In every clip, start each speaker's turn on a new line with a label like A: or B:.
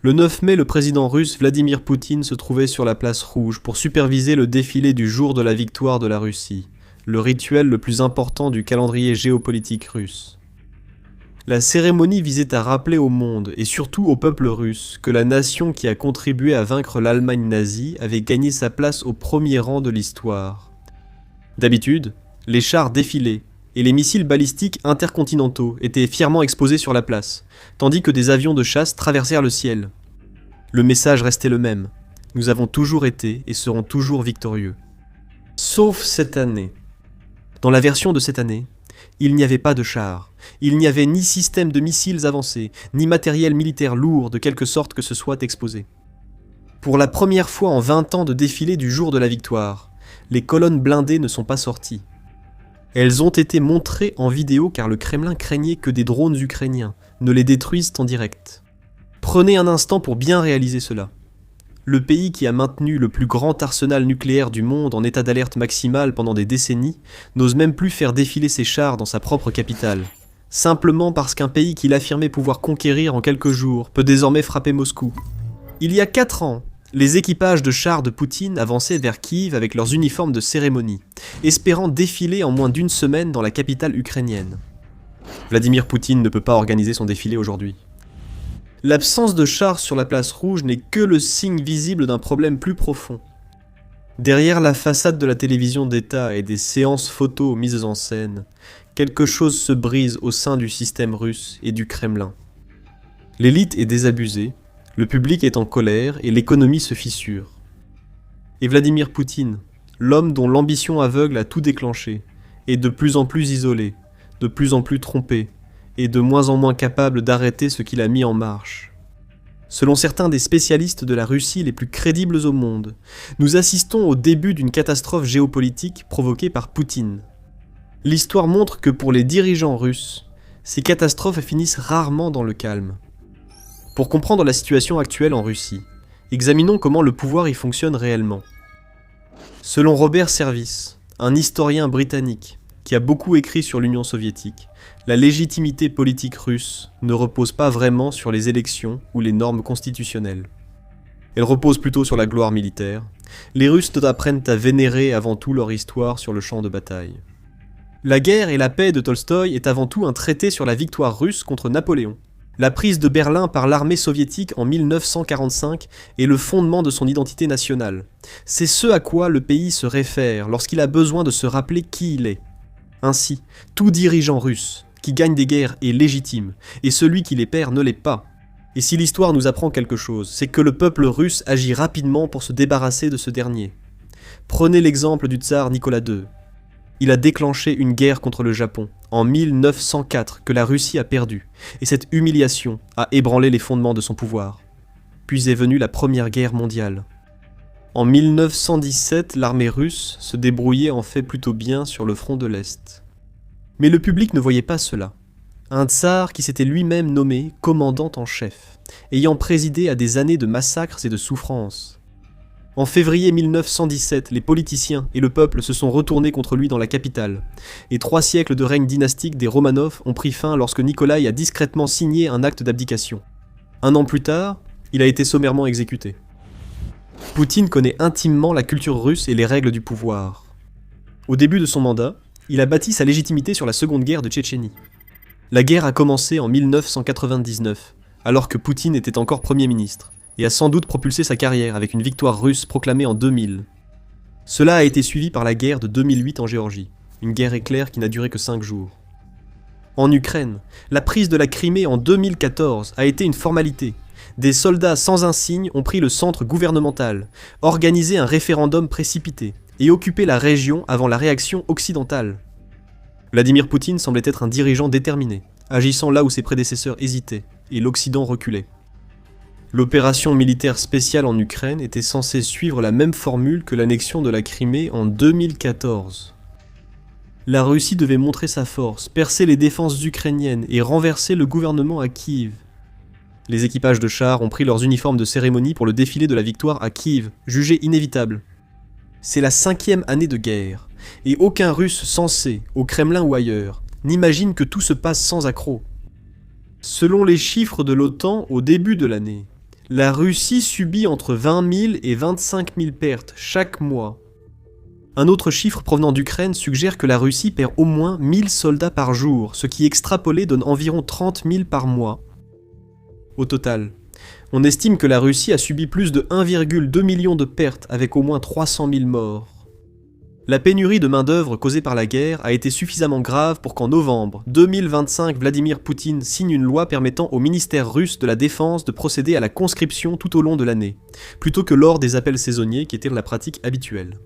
A: Le 9 mai, le président russe Vladimir Poutine se trouvait sur la place rouge pour superviser le défilé du jour de la victoire de la Russie, le rituel le plus important du calendrier géopolitique russe. La cérémonie visait à rappeler au monde, et surtout au peuple russe, que la nation qui a contribué à vaincre l'Allemagne nazie avait gagné sa place au premier rang de l'histoire. D'habitude, les chars défilaient, et les missiles balistiques intercontinentaux étaient fièrement exposés sur la place, tandis que des avions de chasse traversèrent le ciel. Le message restait le même. Nous avons toujours été et serons toujours victorieux. Sauf cette année. Dans la version de cette année, il n'y avait pas de chars, il n'y avait ni système de missiles avancés, ni matériel militaire lourd de quelque sorte que ce soit exposé. Pour la première fois en 20 ans de défilé du jour de la victoire, les colonnes blindées ne sont pas sorties. Elles ont été montrées en vidéo car le Kremlin craignait que des drones ukrainiens ne les détruisent en direct. Prenez un instant pour bien réaliser cela. Le pays qui a maintenu le plus grand arsenal nucléaire du monde en état d'alerte maximale pendant des décennies n'ose même plus faire défiler ses chars dans sa propre capitale. Simplement parce qu'un pays qu'il affirmait pouvoir conquérir en quelques jours peut désormais frapper Moscou. Il y a 4 ans, les équipages de chars de Poutine avançaient vers Kiev avec leurs uniformes de cérémonie, espérant défiler en moins d'une semaine dans la capitale ukrainienne. Vladimir Poutine ne peut pas organiser son défilé aujourd'hui. L'absence de chars sur la place rouge n'est que le signe visible d'un problème plus profond. Derrière la façade de la télévision d'État et des séances photos mises en scène, quelque chose se brise au sein du système russe et du Kremlin. L'élite est désabusée, le public est en colère et l'économie se fissure. Et Vladimir Poutine, l'homme dont l'ambition aveugle a tout déclenché, est de plus en plus isolé, de plus en plus trompé, et de moins en moins capable d'arrêter ce qu'il a mis en marche. Selon certains des spécialistes de la Russie les plus crédibles au monde, nous assistons au début d'une catastrophe géopolitique provoquée par Poutine. L'histoire montre que pour les dirigeants russes, ces catastrophes finissent rarement dans le calme. Pour comprendre la situation actuelle en Russie, examinons comment le pouvoir y fonctionne réellement. Selon Robert Service, un historien britannique qui a beaucoup écrit sur l'Union soviétique, la légitimité politique russe ne repose pas vraiment sur les élections ou les normes constitutionnelles. Elle repose plutôt sur la gloire militaire. Les Russes apprennent à vénérer avant tout leur histoire sur le champ de bataille. La guerre et la paix de Tolstoï est avant tout un traité sur la victoire russe contre Napoléon. La prise de Berlin par l'armée soviétique en 1945 est le fondement de son identité nationale. C'est ce à quoi le pays se réfère lorsqu'il a besoin de se rappeler qui il est. Ainsi, tout dirigeant russe qui gagne des guerres est légitime, et celui qui les perd ne l'est pas. Et si l'histoire nous apprend quelque chose, c'est que le peuple russe agit rapidement pour se débarrasser de ce dernier. Prenez l'exemple du tsar Nicolas II. Il a déclenché une guerre contre le Japon, en 1904, que la Russie a perdue, et cette humiliation a ébranlé les fondements de son pouvoir. Puis est venue la Première Guerre mondiale. En 1917, l'armée russe se débrouillait en fait plutôt bien sur le front de l'Est. Mais le public ne voyait pas cela. Un tsar qui s'était lui-même nommé commandant en chef, ayant présidé à des années de massacres et de souffrances. En février 1917, les politiciens et le peuple se sont retournés contre lui dans la capitale, et 3 siècles de règne dynastique des Romanov ont pris fin lorsque Nikolai a discrètement signé un acte d'abdication. 1 an plus tard, il a été sommairement exécuté. Poutine connaît intimement la culture russe et les règles du pouvoir. Au début de son mandat, il a bâti sa légitimité sur la Seconde Guerre de Tchétchénie. La guerre a commencé en 1999, alors que Poutine était encore Premier ministre, et a sans doute propulsé sa carrière avec une victoire russe proclamée en 2000. Cela a été suivi par la guerre de 2008 en Géorgie, une guerre éclair qui n'a duré que 5 jours. En Ukraine, la prise de la Crimée en 2014 a été une formalité. Des soldats sans insigne ont pris le centre gouvernemental, organisé un référendum précipité, et occupé la région avant la réaction occidentale. Vladimir Poutine semblait être un dirigeant déterminé, agissant là où ses prédécesseurs hésitaient, et l'Occident reculait. L'opération militaire spéciale en Ukraine était censée suivre la même formule que l'annexion de la Crimée en 2014. La Russie devait montrer sa force, percer les défenses ukrainiennes et renverser le gouvernement à Kiev. Les équipages de chars ont pris leurs uniformes de cérémonie pour le défilé de la victoire à Kiev, jugé inévitable. C'est la 5e année de guerre, et aucun Russe sensé, au Kremlin ou ailleurs, n'imagine que tout se passe sans accroc. Selon les chiffres de l'OTAN au début de l'année, La Russie subit entre 20 000 et 25 000 pertes chaque mois. Un autre chiffre provenant d'Ukraine suggère que la Russie perd au moins 1000 soldats par jour, ce qui extrapolé donne environ 30 000 par mois. Au total, on estime que la Russie a subi plus de 1,2 million de pertes avec au moins 300 000 morts. La pénurie de main-d'œuvre causée par la guerre a été suffisamment grave pour qu'en novembre 2025, Vladimir Poutine signe une loi permettant au ministère russe de la Défense de procéder à la conscription tout au long de l'année, plutôt que lors des appels saisonniers qui étaient la pratique habituelle.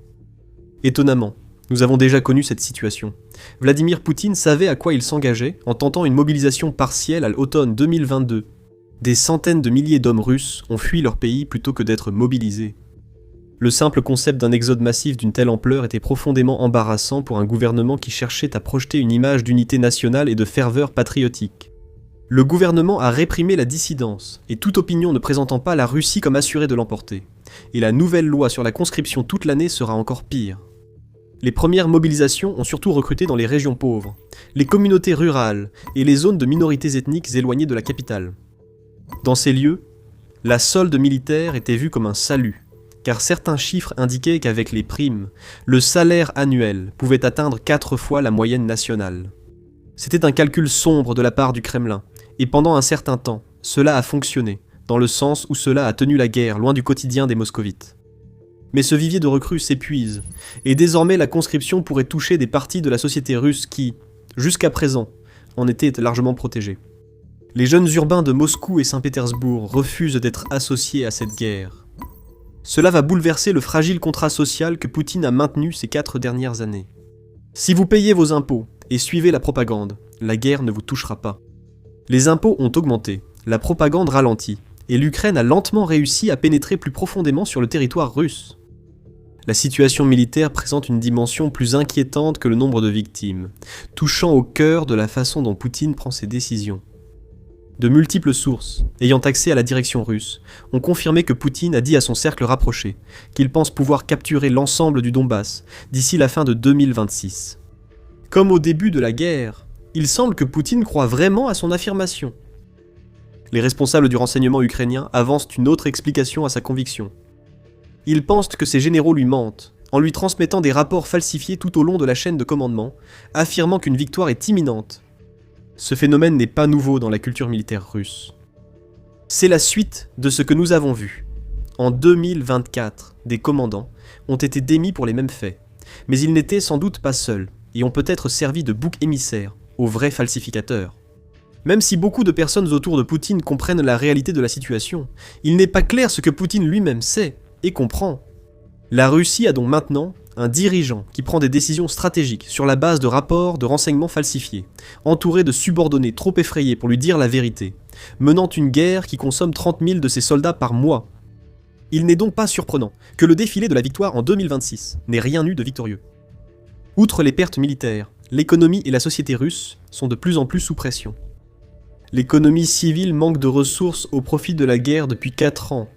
A: Étonnamment, nous avons déjà connu cette situation. Vladimir Poutine savait à quoi il s'engageait en tentant une mobilisation partielle à l'automne 2022. Des centaines de milliers d'hommes russes ont fui leur pays plutôt que d'être mobilisés. Le simple concept d'un exode massif d'une telle ampleur était profondément embarrassant pour un gouvernement qui cherchait à projeter une image d'unité nationale et de ferveur patriotique. Le gouvernement a réprimé la dissidence, et toute opinion ne présentant pas la Russie comme assurée de l'emporter. Et la nouvelle loi sur la conscription toute l'année sera encore pire. Les premières mobilisations ont surtout recruté dans les régions pauvres, les communautés rurales et les zones de minorités ethniques éloignées de la capitale. Dans ces lieux, la solde militaire était vue comme un salut, car certains chiffres indiquaient qu'avec les primes, le salaire annuel pouvait atteindre 4 fois la moyenne nationale. C'était un calcul sombre de la part du Kremlin, et pendant un certain temps, cela a fonctionné, dans le sens où cela a tenu la guerre loin du quotidien des moscovites. Mais ce vivier de recrues s'épuise, et désormais la conscription pourrait toucher des parties de la société russe qui, jusqu'à présent, en étaient largement protégées. Les jeunes urbains de Moscou et Saint-Pétersbourg refusent d'être associés à cette guerre. Cela va bouleverser le fragile contrat social que Poutine a maintenu ces 4 dernières années. Si vous payez vos impôts et suivez la propagande, la guerre ne vous touchera pas. Les impôts ont augmenté, la propagande ralentit, et l'Ukraine a lentement réussi à pénétrer plus profondément sur le territoire russe. La situation militaire présente une dimension plus inquiétante que le nombre de victimes, touchant au cœur de la façon dont Poutine prend ses décisions. De multiples sources, ayant accès à la direction russe, ont confirmé que Poutine a dit à son cercle rapproché qu'il pense pouvoir capturer l'ensemble du Donbass d'ici la fin de 2026. Comme au début de la guerre, il semble que Poutine croit vraiment à son affirmation. Les responsables du renseignement ukrainien avancent une autre explication à sa conviction. Ils pensent que ses généraux lui mentent, en lui transmettant des rapports falsifiés tout au long de la chaîne de commandement, affirmant qu'une victoire est imminente. Ce phénomène n'est pas nouveau dans la culture militaire russe. C'est la suite de ce que nous avons vu. En 2024, des commandants ont été démis pour les mêmes faits, mais ils n'étaient sans doute pas seuls, et ont peut-être servi de bouc émissaire aux vrais falsificateurs. Même si beaucoup de personnes autour de Poutine comprennent la réalité de la situation, il n'est pas clair ce que Poutine lui-même sait et comprend. La Russie a donc maintenant un dirigeant qui prend des décisions stratégiques sur la base de rapports de renseignements falsifiés, entouré de subordonnés trop effrayés pour lui dire la vérité, menant une guerre qui consomme 30 000 de ses soldats par mois. Il n'est donc pas surprenant que le défilé de la victoire en 2026 n'ait rien eu de victorieux. Outre les pertes militaires, l'économie et la société russe sont de plus en plus sous pression. L'économie civile manque de ressources au profit de la guerre depuis 4 ans,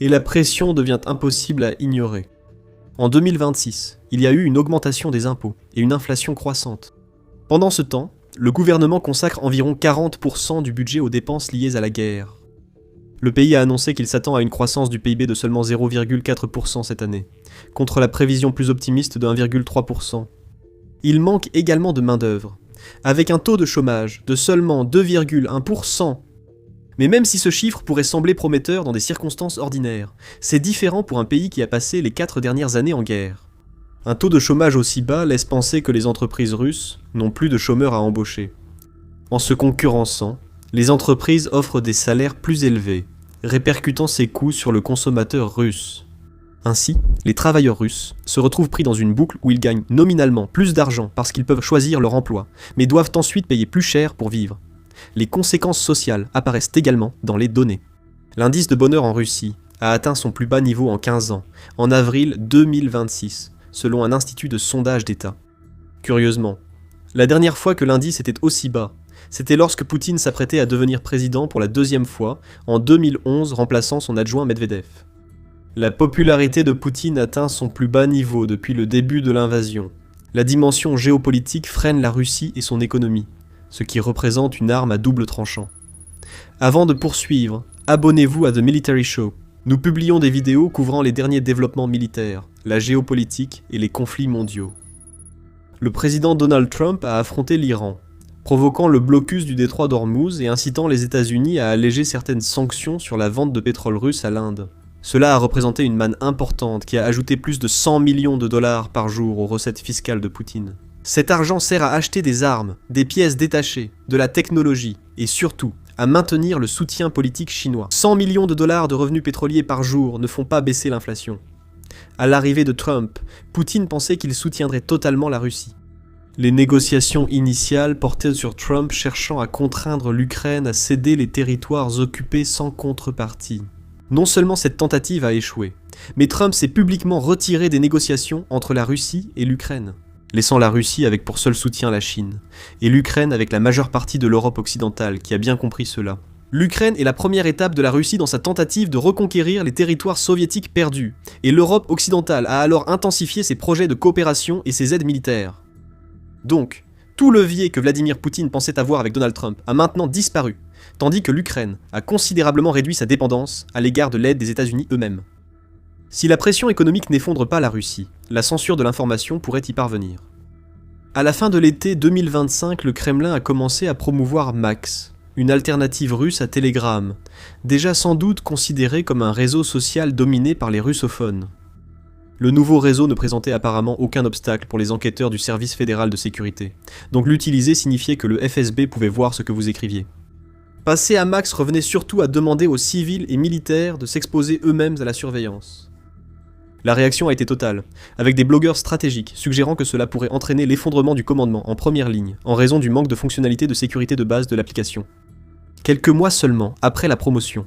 A: et la pression devient impossible à ignorer. En 2026, il y a eu une augmentation des impôts et une inflation croissante. Pendant ce temps, le gouvernement consacre environ 40% du budget aux dépenses liées à la guerre. Le pays a annoncé qu'il s'attend à une croissance du PIB de seulement 0,4% cette année, contre la prévision plus optimiste de 1,3%. Il manque également de main-d'œuvre, avec un taux de chômage de seulement 2,1%. Mais même si ce chiffre pourrait sembler prometteur dans des circonstances ordinaires, c'est différent pour un pays qui a passé les 4 dernières années en guerre. Un taux de chômage aussi bas laisse penser que les entreprises russes n'ont plus de chômeurs à embaucher. En se concurrençant, les entreprises offrent des salaires plus élevés, répercutant ces coûts sur le consommateur russe. Ainsi, les travailleurs russes se retrouvent pris dans une boucle où ils gagnent nominalement plus d'argent parce qu'ils peuvent choisir leur emploi, mais doivent ensuite payer plus cher pour vivre. Les conséquences sociales apparaissent également dans les données. L'indice de bonheur en Russie a atteint son plus bas niveau en 15 ans, en avril 2026, selon un institut de sondage d'État. Curieusement, la dernière fois que l'indice était aussi bas, c'était lorsque Poutine s'apprêtait à devenir président pour la 2e fois, en 2011, remplaçant son adjoint Medvedev. La popularité de Poutine atteint son plus bas niveau depuis le début de l'invasion. La dimension géopolitique freine la Russie et son économie, ce qui représente une arme à double tranchant. Avant de poursuivre, Abonnez-vous à The Military Show. Nous publions des vidéos couvrant les derniers développements militaires, la géopolitique et les conflits mondiaux. Le président Donald Trump a affronté l'Iran, provoquant le blocus du détroit d'Ormuz et incitant les États-Unis à alléger certaines sanctions sur la vente de pétrole russe à l'Inde. Cela a représenté une manne importante qui a ajouté plus de 100 millions de dollars par jour aux recettes fiscales de Poutine. Cet argent sert à acheter des armes, des pièces détachées, de la technologie et surtout à maintenir le soutien politique chinois. 100 millions de dollars de revenus pétroliers par jour ne font pas baisser l'inflation. À l'arrivée de Trump, Poutine pensait qu'il soutiendrait totalement la Russie. Les négociations initiales portaient sur Trump cherchant à contraindre l'Ukraine à céder les territoires occupés sans contrepartie. Non seulement cette tentative a échoué, mais Trump s'est publiquement retiré des négociations entre la Russie et l'Ukraine, laissant la Russie avec pour seul soutien la Chine, et l'Ukraine avec la majeure partie de l'Europe occidentale qui a bien compris cela. L'Ukraine est la première étape de la Russie dans sa tentative de reconquérir les territoires soviétiques perdus, et l'Europe occidentale a alors intensifié ses projets de coopération et ses aides militaires. Donc, tout levier que Vladimir Poutine pensait avoir avec Donald Trump a maintenant disparu, tandis que l'Ukraine a considérablement réduit sa dépendance à l'égard de l'aide des États-Unis eux-mêmes. Si la pression économique n'effondre pas la Russie, la censure de l'information pourrait y parvenir. À la fin de l'été 2025, le Kremlin a commencé à promouvoir Max, une alternative russe à Telegram, déjà sans doute considéré comme un réseau social dominé par les russophones. Le nouveau réseau ne présentait apparemment aucun obstacle pour les enquêteurs du service fédéral de sécurité, donc l'utiliser signifiait que le FSB pouvait voir ce que vous écriviez. Passer à Max revenait surtout à demander aux civils et militaires de s'exposer eux-mêmes à la surveillance. La réaction a été totale, avec des blogueurs stratégiques suggérant que cela pourrait entraîner l'effondrement du commandement en première ligne, en raison du manque de fonctionnalités de sécurité de base de l'application. Quelques mois seulement après la promotion,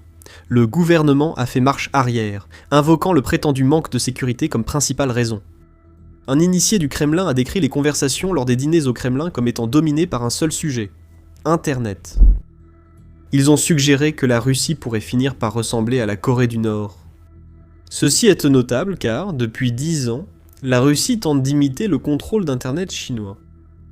A: le gouvernement a fait marche arrière, invoquant le prétendu manque de sécurité comme principale raison. Un initié du Kremlin a décrit les conversations lors des dîners au Kremlin comme étant dominées par un seul sujet, Internet. Ils ont suggéré que la Russie pourrait finir par ressembler à la Corée du Nord. Ceci est notable car, depuis 10 ans, la Russie tente d'imiter le contrôle d'Internet chinois.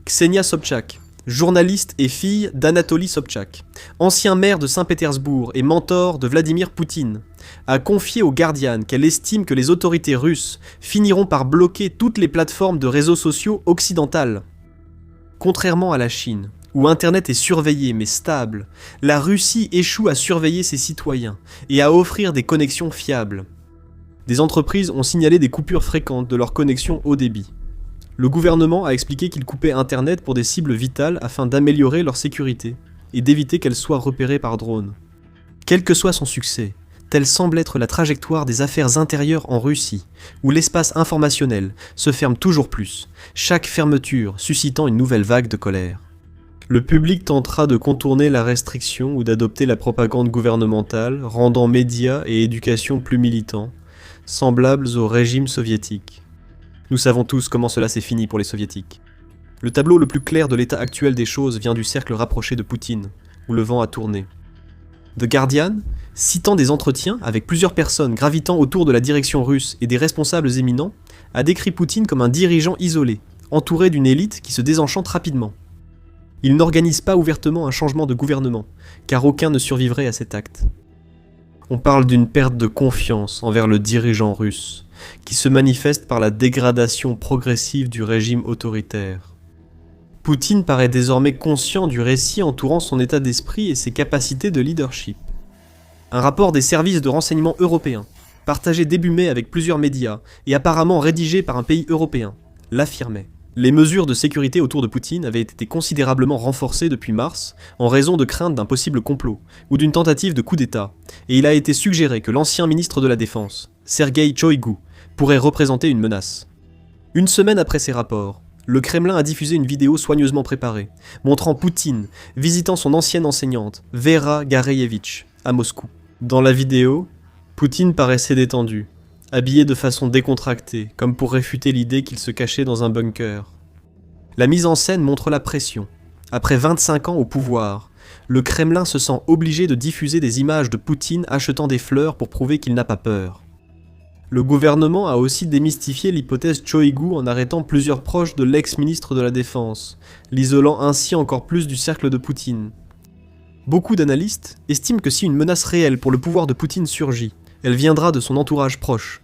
A: Ksenia Sobchak, journaliste et fille d'Anatoly Sobchak, ancien maire de Saint-Pétersbourg et mentor de Vladimir Poutine, a confié au Guardian qu'elle estime que les autorités russes finiront par bloquer toutes les plateformes de réseaux sociaux occidentales. Contrairement à la Chine, où Internet est surveillé mais stable, la Russie échoue à surveiller ses citoyens et à offrir des connexions fiables. Des entreprises ont signalé des coupures fréquentes de leur connexion haut débit. Le gouvernement a expliqué qu'il coupait Internet pour des cibles vitales afin d'améliorer leur sécurité et d'éviter qu'elles soient repérées par drone. Quel que soit son succès, telle semble être la trajectoire des affaires intérieures en Russie, où l'espace informationnel se ferme toujours plus, chaque fermeture suscitant une nouvelle vague de colère. Le public tentera de contourner la restriction ou d'adopter la propagande gouvernementale, rendant médias et éducation plus militants, semblables au régime soviétique. Nous savons tous comment cela s'est fini pour les soviétiques. Le tableau le plus clair de l'état actuel des choses vient du cercle rapproché de Poutine, où le vent a tourné. The Guardian, citant des entretiens avec plusieurs personnes gravitant autour de la direction russe et des responsables éminents, a décrit Poutine comme un dirigeant isolé, entouré d'une élite qui se désenchante rapidement. Il n'organise pas ouvertement un changement de gouvernement, car aucun ne survivrait à cet acte. On parle d'une perte de confiance envers le dirigeant russe, qui se manifeste par la dégradation progressive du régime autoritaire. Poutine paraît désormais conscient du récit entourant son état d'esprit et ses capacités de leadership. Un rapport des services de renseignement européens, partagé début mai avec plusieurs médias et apparemment rédigé par un pays européen, l'affirmait. Les mesures de sécurité autour de Poutine avaient été considérablement renforcées depuis mars en raison de craintes d'un possible complot ou d'une tentative de coup d'État, et il a été suggéré que l'ancien ministre de la Défense, Sergueï Shoigu, pourrait représenter une menace. Une semaine après ces rapports, le Kremlin a diffusé une vidéo soigneusement préparée, montrant Poutine visitant son ancienne enseignante, Vera Gareyevich, à Moscou. Dans la vidéo, Poutine paraissait détendu, habillé de façon décontractée, comme pour réfuter l'idée qu'il se cachait dans un bunker. La mise en scène montre la pression. Après 25 ans au pouvoir, le Kremlin se sent obligé de diffuser des images de Poutine achetant des fleurs pour prouver qu'il n'a pas peur. Le gouvernement a aussi démystifié l'hypothèse Shoigu en arrêtant plusieurs proches de l'ex-ministre de la Défense, l'isolant ainsi encore plus du cercle de Poutine. Beaucoup d'analystes estiment que si une menace réelle pour le pouvoir de Poutine surgit, elle viendra de son entourage proche.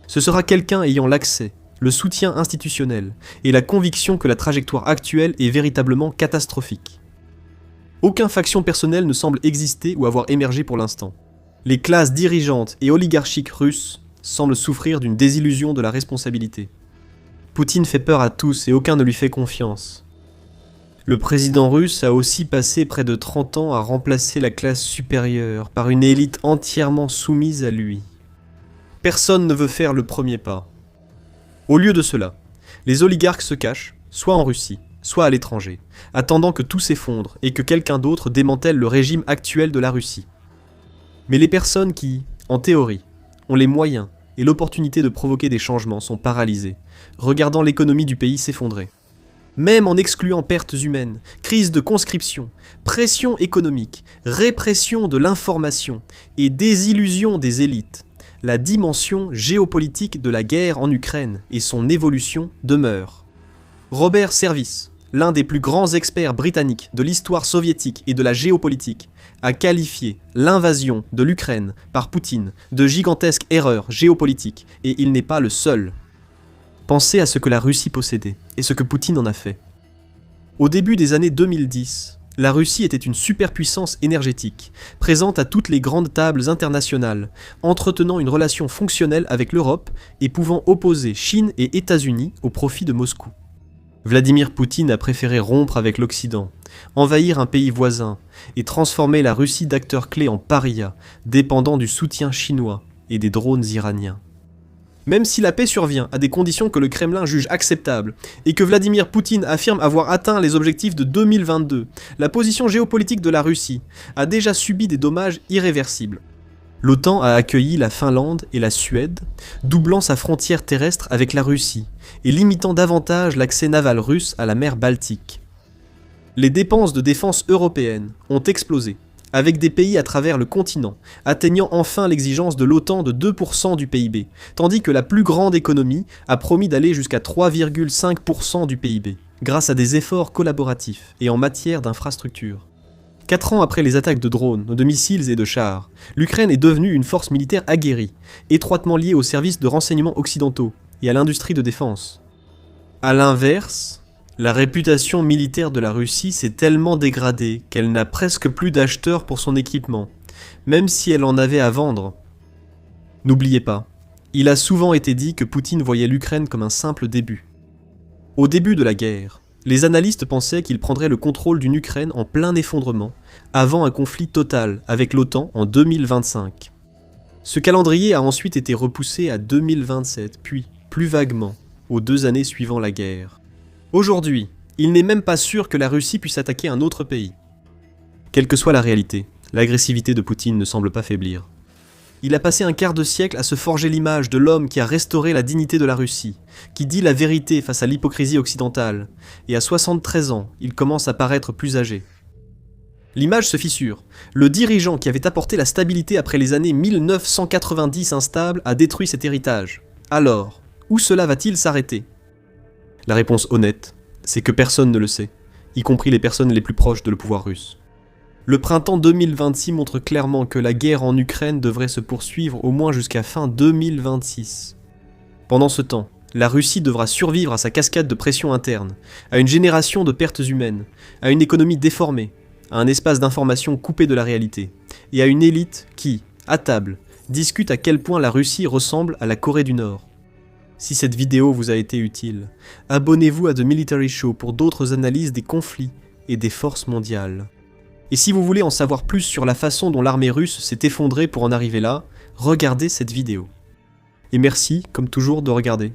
A: Ce sera quelqu'un ayant l'accès, le soutien institutionnel et la conviction que la trajectoire actuelle est véritablement catastrophique. Aucune faction personnelle ne semble exister ou avoir émergé pour l'instant. Les classes dirigeantes et oligarchiques russes semblent souffrir d'une désillusion de la responsabilité. Poutine fait peur à tous et aucun ne lui fait confiance. Le président russe a aussi passé près de 30 ans à remplacer la classe supérieure par une élite entièrement soumise à lui. Personne ne veut faire le premier pas. Au lieu de cela, les oligarques se cachent, soit en Russie, soit à l'étranger, attendant que tout s'effondre et que quelqu'un d'autre démantèle le régime actuel de la Russie. Mais les personnes qui, en théorie, ont les moyens et l'opportunité de provoquer des changements sont paralysées, regardant l'économie du pays s'effondrer. Même en excluant pertes humaines, crise de conscription, pression économique, répression de l'information et désillusion des élites, la dimension géopolitique de la guerre en Ukraine et son évolution demeure. Robert Service, l'un des plus grands experts britanniques de l'histoire soviétique et de la géopolitique, a qualifié l'invasion de l'Ukraine par Poutine de gigantesque erreur géopolitique, et il n'est pas le seul. Pensez à ce que la Russie possédait et ce que Poutine en a fait. Au début des années 2010, la Russie était une superpuissance énergétique, présente à toutes les grandes tables internationales, entretenant une relation fonctionnelle avec l'Europe et pouvant opposer Chine et États-Unis au profit de Moscou. Vladimir Poutine a préféré rompre avec l'Occident, envahir un pays voisin et transformer la Russie d'acteur clé en paria, dépendant du soutien chinois et des drones iraniens. Même si la paix survient à des conditions que le Kremlin juge acceptables et que Vladimir Poutine affirme avoir atteint les objectifs de 2022, la position géopolitique de la Russie a déjà subi des dommages irréversibles. L'OTAN a accueilli la Finlande et la Suède, doublant sa frontière terrestre avec la Russie et limitant davantage l'accès naval russe à la mer Baltique. Les dépenses de défense européennes ont explosé, avec des pays à travers le continent atteignant enfin l'exigence de l'OTAN de 2% du PIB, tandis que la plus grande économie a promis d'aller jusqu'à 3,5% du PIB, grâce à des efforts collaboratifs et en matière d'infrastructures. 4 ans après les attaques de drones, de missiles et de chars, l'Ukraine est devenue une force militaire aguerrie, étroitement liée aux services de renseignement occidentaux et à l'industrie de défense. A l'inverse, la réputation militaire de la Russie s'est tellement dégradée qu'elle n'a presque plus d'acheteurs pour son équipement, même si elle en avait à vendre. N'oubliez pas, il a souvent été dit que Poutine voyait l'Ukraine comme un simple début. Au début de la guerre, les analystes pensaient qu'il prendrait le contrôle d'une Ukraine en plein effondrement, avant un conflit total avec l'OTAN en 2025. Ce calendrier a ensuite été repoussé à 2027, puis, plus vaguement, aux 2 années suivant la guerre. Aujourd'hui, il n'est même pas sûr que la Russie puisse attaquer un autre pays. Quelle que soit la réalité, l'agressivité de Poutine ne semble pas faiblir. Il a passé un quart de siècle à se forger l'image de l'homme qui a restauré la dignité de la Russie, qui dit la vérité face à l'hypocrisie occidentale, et à 73 ans, il commence à paraître plus âgé. L'image se fissure. Le dirigeant qui avait apporté la stabilité après les années 1990 instables a détruit cet héritage. Alors, où cela va-t-il s'arrêter ? La réponse honnête, c'est que personne ne le sait, y compris les personnes les plus proches de le pouvoir russe. Le printemps 2026 montre clairement que la guerre en Ukraine devrait se poursuivre au moins jusqu'à fin 2026. Pendant ce temps, la Russie devra survivre à sa cascade de pression interne, à une génération de pertes humaines, à une économie déformée, à un espace d'information coupé de la réalité, et à une élite qui, à table, discute à quel point la Russie ressemble à la Corée du Nord. Si cette vidéo vous a été utile, abonnez-vous à The Military Show pour d'autres analyses des conflits et des forces mondiales. Et si vous voulez en savoir plus sur la façon dont l'armée russe s'est effondrée pour en arriver là, regardez cette vidéo. Et merci, comme toujours, de regarder.